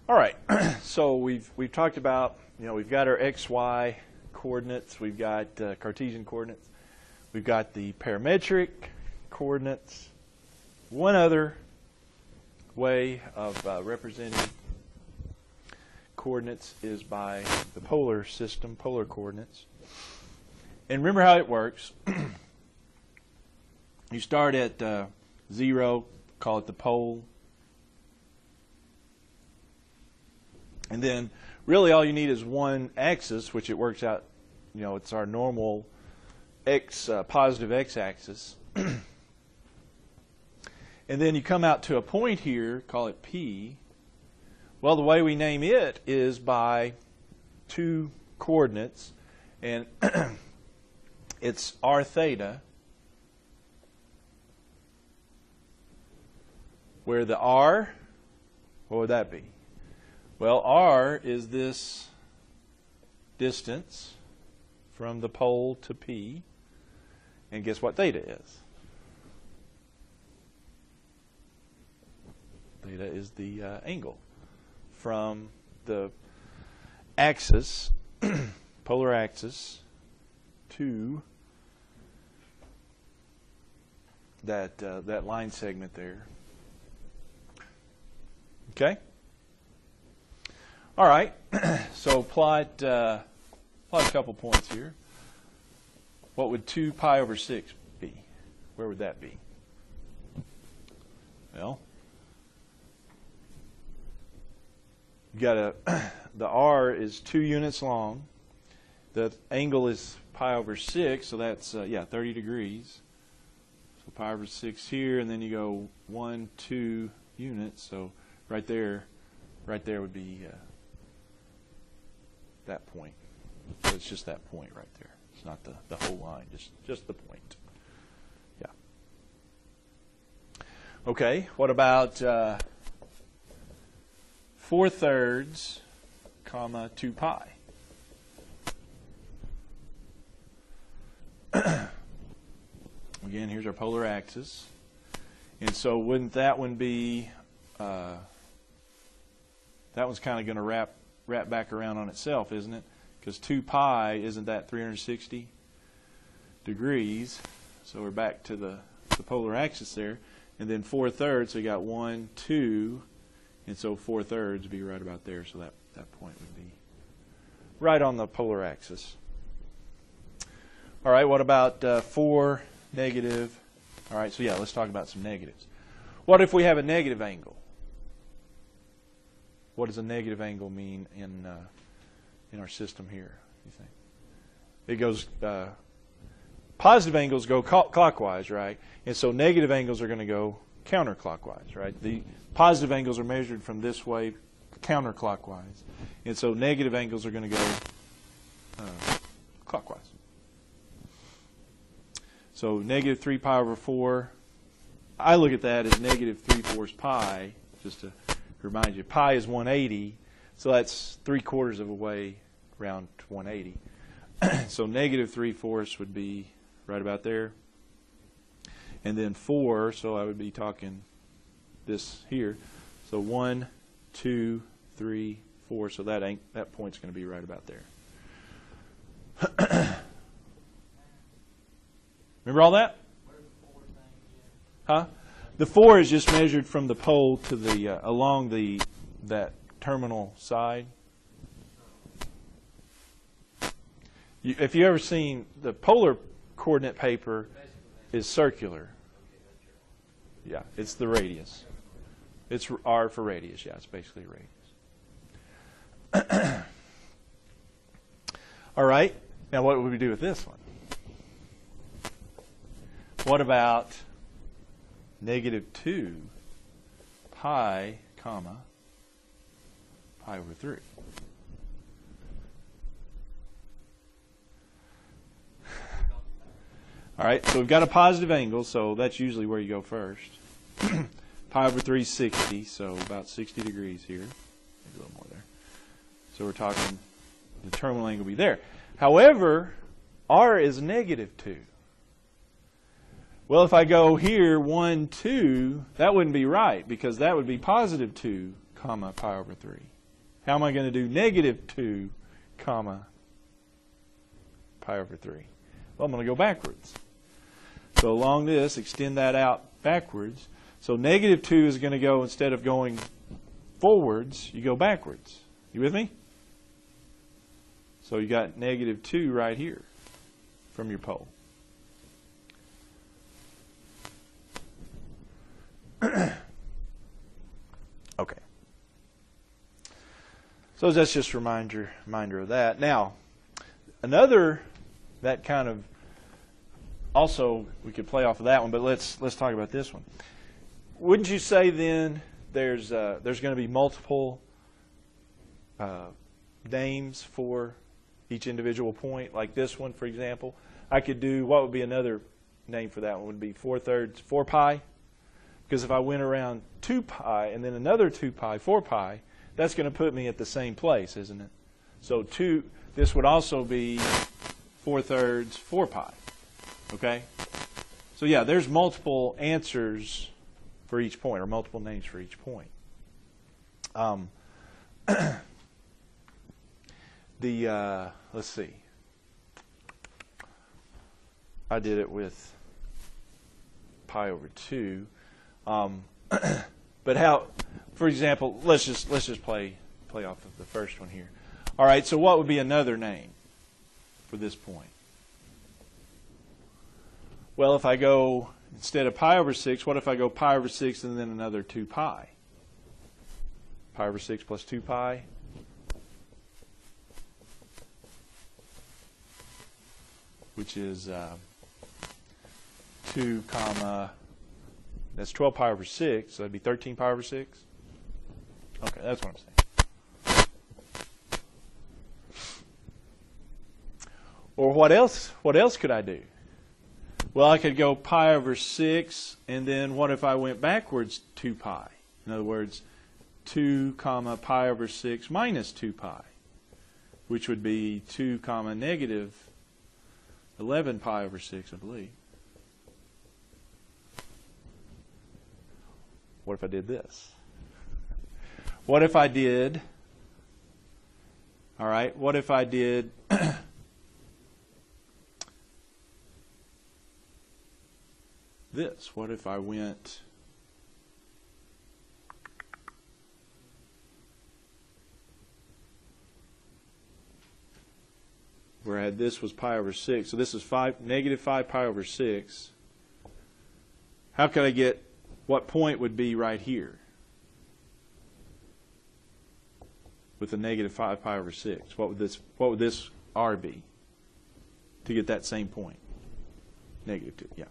All right, so we've talked about, we've got our XY coordinates, we've got Cartesian coordinates, we've got the parametric coordinates. One other way of representing coordinates is by the polar system, polar coordinates. And remember how it works. You start at 0, call it the pole. And then really all you need is one axis, which it works out, it's our normal positive x-axis. And then you come out to a point here, call it P. Well, the way we name it is by two coordinates, and it's r theta, where the r, what would that be? Well, r is this distance from the pole to P, and guess what theta is? Theta is the angle from the axis, polar axis, to that line segment there. Okay? All right, so plot a couple points here. What would 2 pi over 6 be? Where would that be? Well, you got the r is 2 units long. The angle is pi over 6, so that's 30 degrees. So pi over 6 here, and then you go 1, 2 units. So right there would be that point. So it's just that point right there. It's not the whole line, just the point. Yeah. Okay, what about 4/3, 2 pi? Again, here's our polar axis. And so wouldn't that one be, that one's kind of going to wrap back around on itself, isn't it? Because 2 pi, isn't that 360 degrees? So we're back to the polar axis there. And then 4/3, so you got 1, 2, and so 4/3 would be right about there. So that point would be right on the polar axis. All right, what about 4, negative? All right, so yeah, let's talk about some negatives. What if we have a negative angle? What does a negative angle mean in our system here, you think? It goes, positive angles go clockwise, right? And so negative angles are going to go counterclockwise, right? The positive angles are measured from this way counterclockwise. And so negative angles are going to go clockwise. So negative 3 pi over 4, I look at that as negative 3/4 pi, just to remind you. Pi is 180, so that's 3/4 of a way around 180. So negative 3/4 would be right about there. And then 4, so I would be talking this here. So 1, 2, 3, 4, so that point's going to be right about there. Remember all that? Huh? The 4 is just measured from the pole to the along that terminal side. If you ever seen the polar coordinate paper, is circular. Yeah, it's the radius. It's r for radius. Yeah, it's basically radius. All right. Now, what would we do with this one? What about negative 2 pi, pi over 3? All right, so we've got a positive angle, so that's usually where you go first. Pi over 3 is 60, so about 60 degrees here. Maybe a little more there. So we're talking the terminal angle will be there. However, r is negative 2. Well, if I go here 1, 2, that wouldn't be right because that would be positive 2, pi over 3. How am I going to do negative 2 comma pi over 3? Well, I'm going to go backwards. So along this, extend that out backwards. So negative 2 is going to go, instead of going forwards, you go backwards. You with me? So you got negative 2 right here from your pole. Okay. So that's just a reminder of that. Now, another, that kind of, also we could play off of that one, but let's talk about this one. Wouldn't you say then there's going to be multiple names for each individual point? Like this one, for example, I could do, what would be another name for that one? Would be 4/3, 4 pi? Because if I went around 2 pi and then another 2 pi, 4 pi, that's going to put me at the same place, isn't it? So this would also be 4/3, 4 pi. Okay? So yeah, there's multiple answers for each point, or multiple names for each point. Let's see. I did it with pi over 2. But how, for example, let's just play off of the first one here. All right, so what would be another name for this point? Well, if I go, instead of pi over 6, what if I go pi over 6 and then another 2 pi? Pi over 6 plus 2 pi. Which is 2 comma, that's 12 pi over 6, so that'd be 13 pi over 6. Okay, that's what I'm saying. Or what else could I do? Well, I could go pi over 6, and then what if I went backwards 2 pi? In other words, 2 comma pi over 6 minus 2 pi, which would be 2 comma negative 11 pi over 6, I believe. What if I did this? What if I did, all right, what if I did this? What if I went where I had this was pi over 6. So this is negative 5 pi over 6. How could I get, what point would be right here with the negative 5 pi over 6? What would this r be to get that same point? Negative 2, yeah.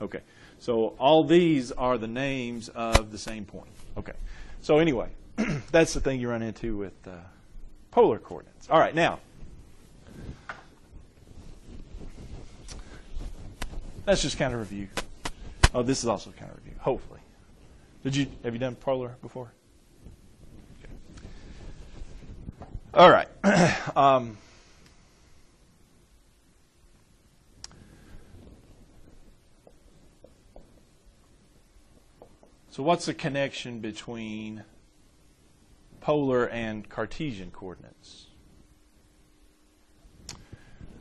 Okay, so all these are the names of the same point. Okay, so anyway, that's the thing you run into with polar coordinates. All right, now, let's just kind of review. Oh, this is also kind of review, hopefully. Have you done polar before? Okay. All right. So what's the connection between polar and Cartesian coordinates?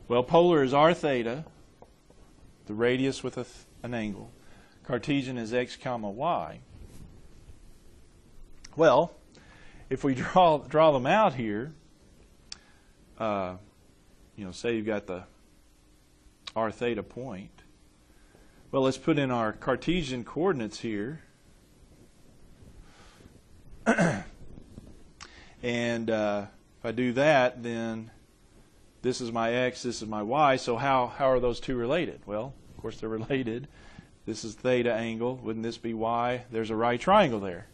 Well, polar is r theta, the radius with an angle. Cartesian is x comma y. Well, if we draw them out here, say you've got the r theta point. Well, let's put in our Cartesian coordinates here. And if I do that, then this is my x, this is my y. So how are those two related? Well, of course they're related. This is theta angle. Wouldn't this be y? There's a right triangle there.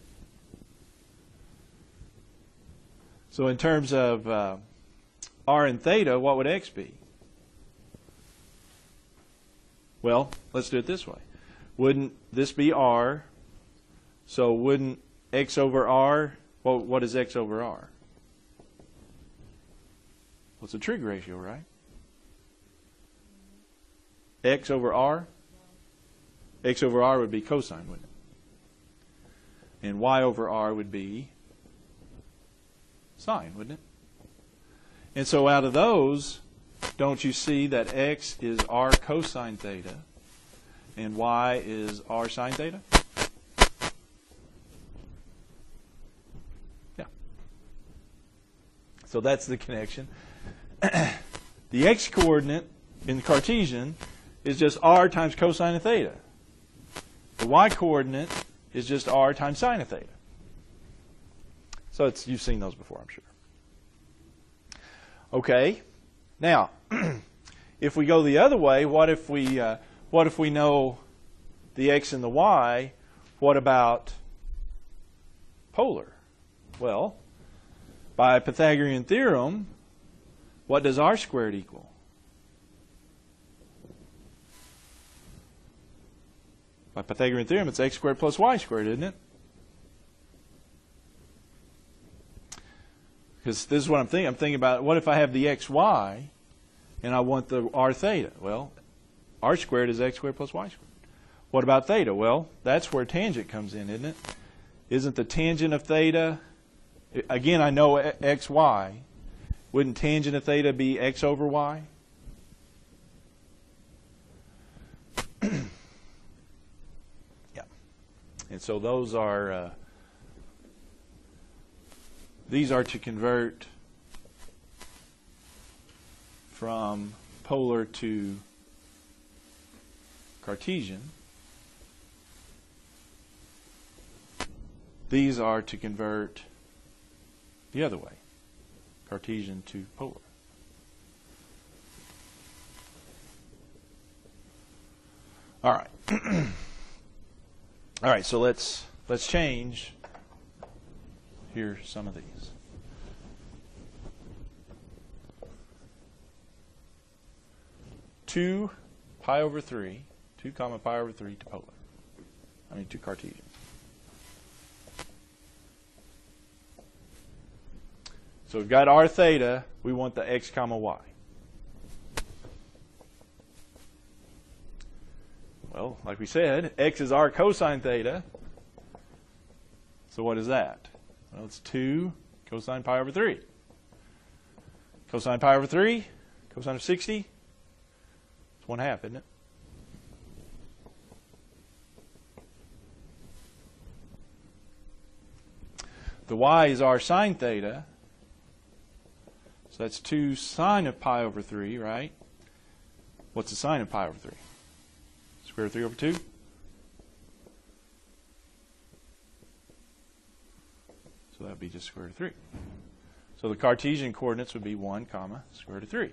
So in terms of r and theta, what would x be? Well, let's do it this way. Wouldn't this be r? So wouldn't x over r, well, what is x over r? Well, it's a trig ratio, right? X over r? X over r would be cosine, wouldn't it? And y over r would be fine, wouldn't it? And so out of those, don't you see that x is r cosine theta and y is r sine theta? Yeah. So that's the connection. The x-coordinate in the Cartesian is just r times cosine of theta. The y-coordinate is just r times sine of theta. So you've seen those before, I'm sure. Okay. Now, if we go the other way, what if we know the x and the y? What about polar? Well, by Pythagorean theorem, what does r squared equal? By Pythagorean theorem, it's x squared plus y squared, isn't it? Because this is what I'm thinking. I'm thinking about, what if I have the xy and I want the r theta? Well, r squared is x squared plus y squared. What about theta? Well, that's where tangent comes in, isn't it? Isn't the tangent of theta, again, I know xy. Wouldn't tangent of theta be x over y? Yeah. And so those are, these are to convert from polar to Cartesian. These are to convert the other way, Cartesian to polar. All right. All right, so let's change. Here's some of these. 2 pi over 3, 2 comma pi over 3 to polar. I mean to Cartesian. So we've got r theta. We want the x comma y. Well, like we said, x is r cosine theta. So what is that? Well, it's 2 cosine pi over 3. Cosine pi over 3, cosine of 60, it's 1/2, isn't it? The y is r sine theta. So that's 2 sine of pi over 3, right? What's the sine of pi over 3? Square root of 3 over 2? So that would be just square root of 3. So the Cartesian coordinates would be 1 comma square root of 3.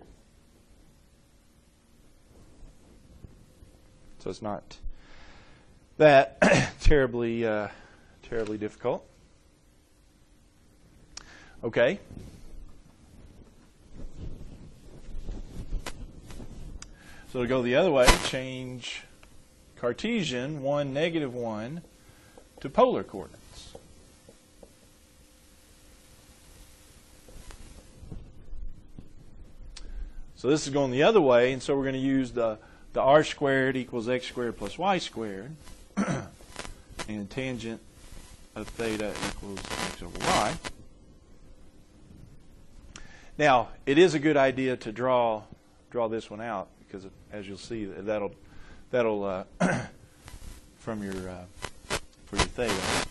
So it's not that terribly difficult. Okay. So to go the other way, change Cartesian 1, -1 to polar coordinates. So this is going the other way, and so we're going to use the r squared equals x squared plus y squared, and tangent of theta equals x over y. Now, it is a good idea to draw this one out, because as you'll see, that'll from your for your theta.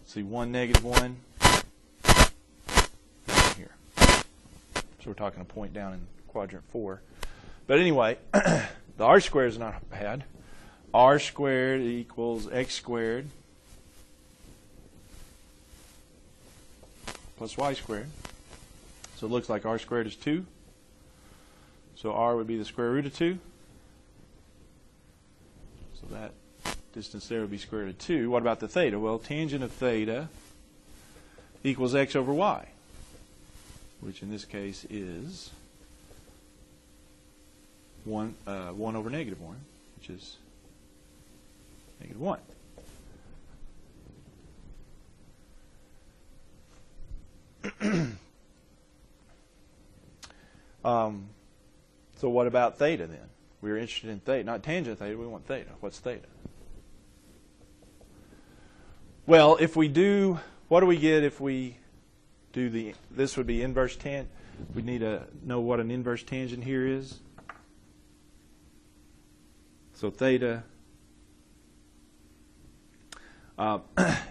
See 1, -1 here. So we're talking a point down in quadrant 4. But anyway, the r squared is not bad. R squared equals x squared plus y squared. So it looks like r squared is 2. So r would be the square root of 2. So that distance there would be square root of 2. What about the theta? Well, tangent of theta equals x over y, which in this case is 1 over -1, which is -1. So what about theta then? We were interested in theta, not tangent theta, we want theta. What's theta? Well, if we do, what do we get if we this would be inverse tangent. We need to know what an inverse tangent here is. So theta.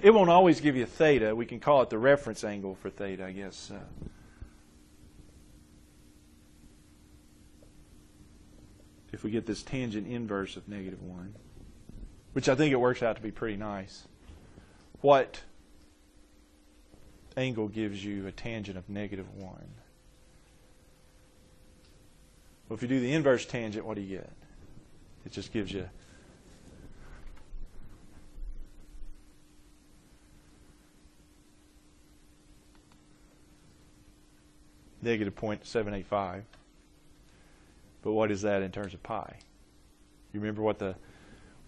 It won't always give you theta. We can call it the reference angle for theta, I guess. If we get this tangent inverse of -1, which I think it works out to be pretty nice. What angle gives you a tangent of -1? Well, if you do the inverse tangent, what do you get? It just gives you -0.785. But what is that in terms of pi? You remember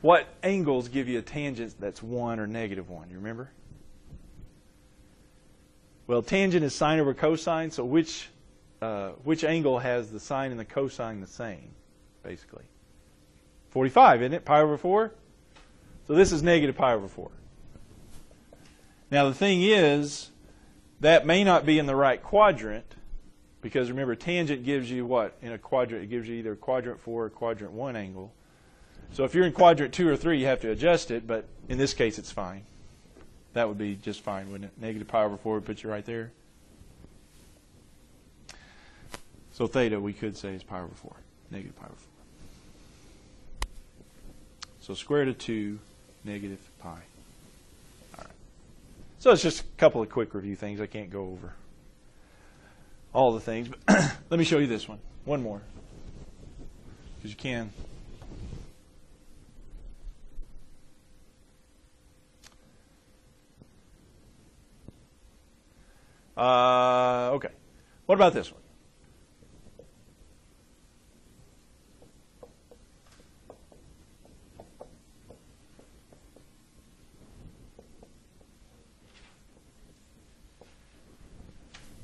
what angles give you a tangent that's 1 or -1? You remember? Well, tangent is sine over cosine, so which angle has the sine and the cosine the same, basically? 45, isn't it? Pi over 4? So this is -pi/4. Now the thing is, that may not be in the right quadrant, because remember, tangent gives you what? In a quadrant, it gives you either quadrant 4 or quadrant 1 angle. So if you're in quadrant 2 or 3, you have to adjust it, but in this case it's fine. That would be just fine, wouldn't it? -pi/4 would put you right there. So theta, we could say, is pi/4, -pi/4. So square root of 2, -pi. All right. So it's just a couple of quick review things. I can't go over all the things, but let me show you this one. One more, because you can. Okay. What about this one?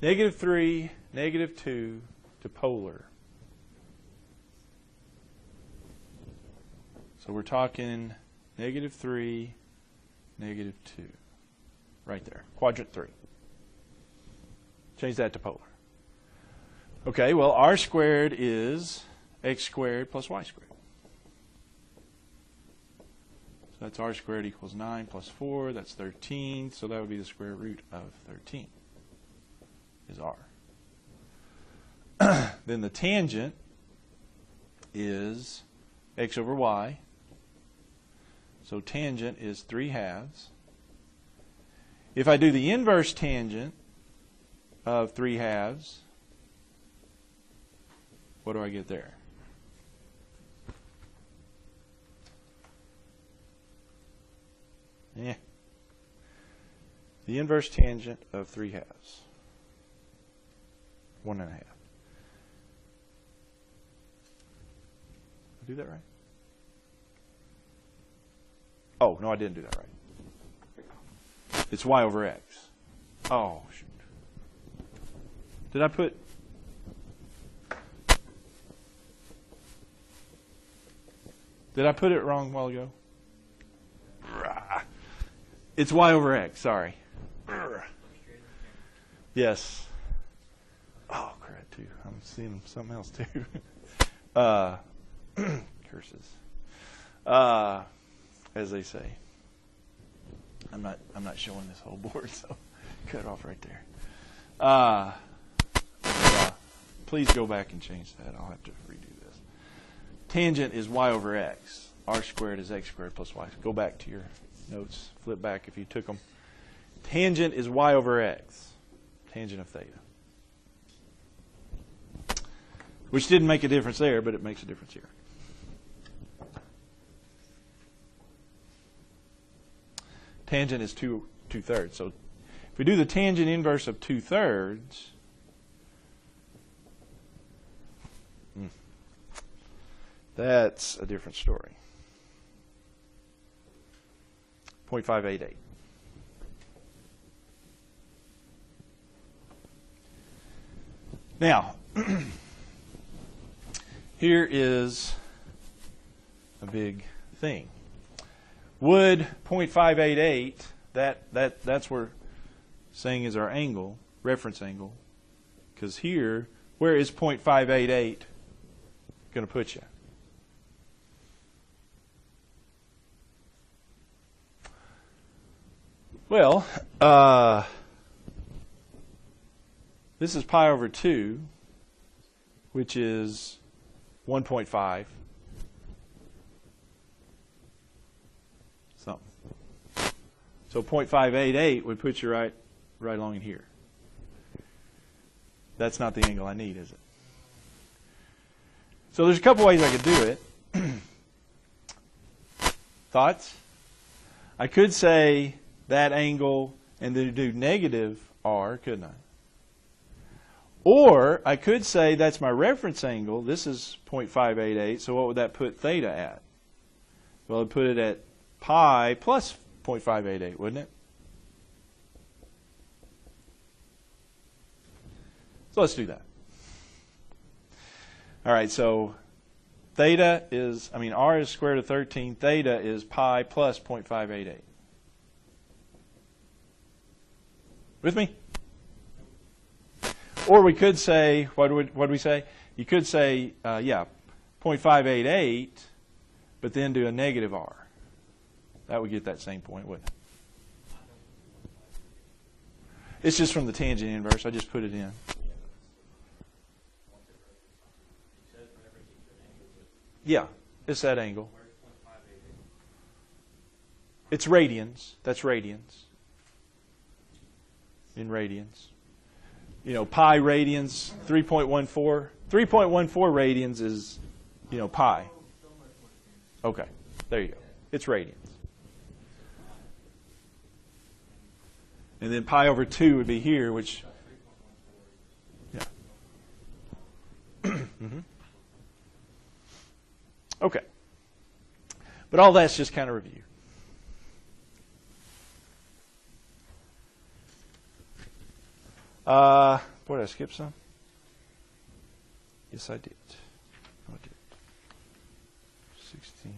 -3, -2 to polar. So we're talking -3, -2. Right there. Quadrant 3. Change that to polar. Okay, well, r squared is x squared plus y squared. So that's r squared equals 9 plus 4. That's 13. So that would be the square root of 13 is r. Then the tangent is x over y. So tangent is 3/2. If I do the inverse tangent of 3/2, what do I get there? Yeah. The inverse tangent of 3/2. 1.5. Did I do that right? Oh, no, I didn't do that right. It's y over x. Oh, shoot. Did I put... Did I put it wrong a while ago? It's y over x, sorry. Yes. Oh, crap, too. I'm seeing something else, too. Curses. As they say. I'm not showing this whole board, so cut it off right there. Please go back and change that. I'll have to redo this. Tangent is y over x. R squared is x squared plus y. Go back to your notes. Flip back if you took them. Tangent is y over x. Tangent of theta. Which didn't make a difference there, but it makes a difference here. Tangent is 2/3. So if we do the tangent inverse of 2/3, that's a different story. 0.588. Now, here is a big thing. Would 0.588, that's what we're saying is our angle, reference angle. Because here, where is 0.588 going to put you? Well, this is pi over 2, which is 1.5 something. So 0.588 would put you right along in here. That's not the angle I need, is it? So there's a couple ways I could do it. Thoughts? I could say that angle and then do negative r, couldn't I? Or I could say that's my reference angle. This is 0.588, so what would that put theta at? Well, it'd put it at pi plus 0.588, wouldn't it? So let's do that. All right, so theta is, r is square root of 13. Theta is pi plus 0.588. With me? Or we could say, what do we say? You could say, 0.588, but then do a negative r. That would get that same point, wouldn't it? It's just from the tangent inverse. I just put it in. Yeah, it's that angle. It's radians. That's radians. In radians. You know, pi radians, 3.14. 3.14 radians is, pi. Okay, there you go. It's radians. And then pi over 2 would be here, which, yeah. Mm-hmm. Okay. But all that's just kind of review. Boy, did I skip some? Yes, I did. I did. 16, 17.